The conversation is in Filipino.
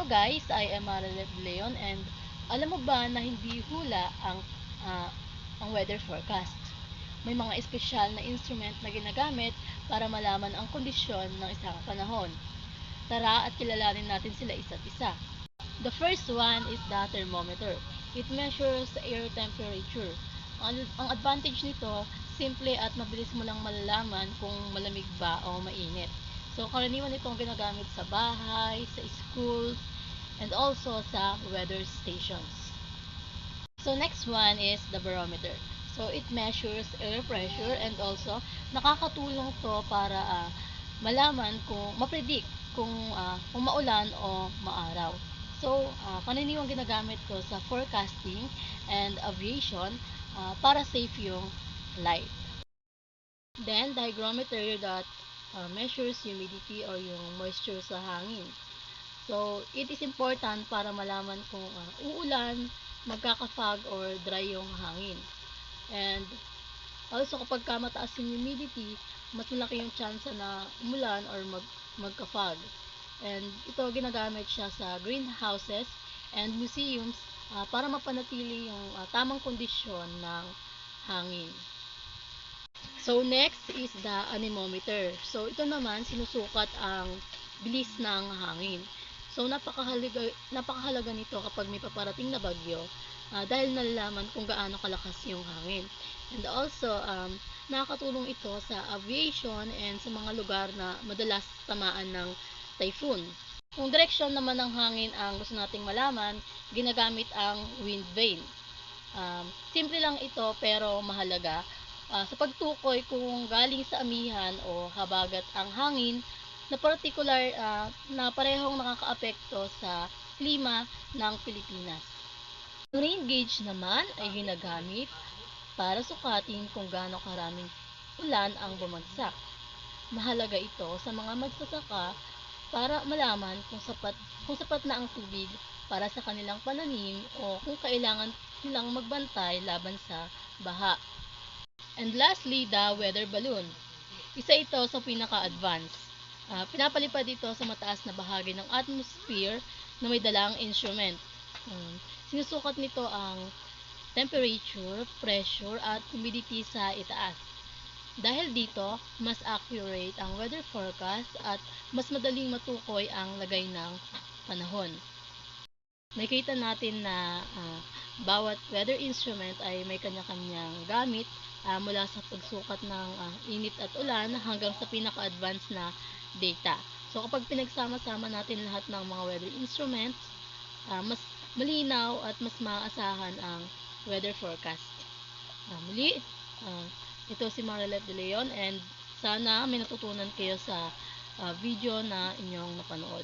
Hello guys, I am Marilet Leon and alam mo ba na hindi hula ang weather forecast? May mga espesyal na instrument na ginagamit para malaman ang kondisyon ng isang panahon. Tara at kilalanin natin sila isa't isa. The first one is the thermometer. It measures air temperature. Ang advantage nito, simple at mabilis mo lang malalaman kung malamig ba o mainit. So, karaniwan itong ginagamit sa bahay, sa school, and also sa weather stations. So, next one is the barometer. So, it measures air pressure and also nakakatulong to para malaman kung mapredict kung maulan o maaraw. So, karaniwang ginagamit to sa forecasting and aviation para safe yung flight. Then, the hygrometer that measures humidity or yung moisture sa hangin. So, it is important para malaman kung uulan, magkaka-fog or dry yung hangin. And also, kapag mataas yung humidity, mas malaki yung chance na umulan or magka-fog. And ito, ginagamit siya sa greenhouses and museums para mapanatili yung tamang kondisyon ng hangin. So, next is the anemometer. So, ito naman, sinusukat ang bilis ng hangin. So, napakahalaga nito kapag may paparating na bagyo dahil nalalaman kung gaano kalakas yung hangin. And also, nakakatulong ito sa aviation and sa mga lugar na madalas tamaan ng typhoon. Kung direksyon naman ng hangin ang gusto nating malaman, ginagamit ang wind vane. Simple lang ito pero mahalaga sa pagtukoy kung galing sa amihan o habagat ang hangin na particular na parehong nakakaapekto sa klima ng Pilipinas. Ang rain gauge naman ay ginagamit para sukatin kung gaano karaming ulan ang bumagsak. Mahalaga ito sa mga magsasaka para malaman kung sapat na ang tubig para sa kanilang pananim o kung kailangan nilang magbantay laban sa baha. And lastly, the weather balloon. Isa ito sa pinaka-advanced. Pinapalipad ito sa mataas na bahagi ng atmosphere na may dalang instrument. Sinusukat nito ang temperature, pressure, at humidity sa itaas. Dahil dito, mas accurate ang weather forecast at mas madaling matukoy ang lagay ng panahon. Nakita natin na bawat weather instrument ay may kanya-kanyang gamit mula sa pagsukat ng init at ulan hanggang sa pinaka-advanced na data. So kapag pinagsama-sama natin lahat ng mga weather instruments, mas malinaw at mas maaasahan ang weather forecast. Muli, ito si Marilet De Leon and sana may natutunan kayo sa video na inyong napanood.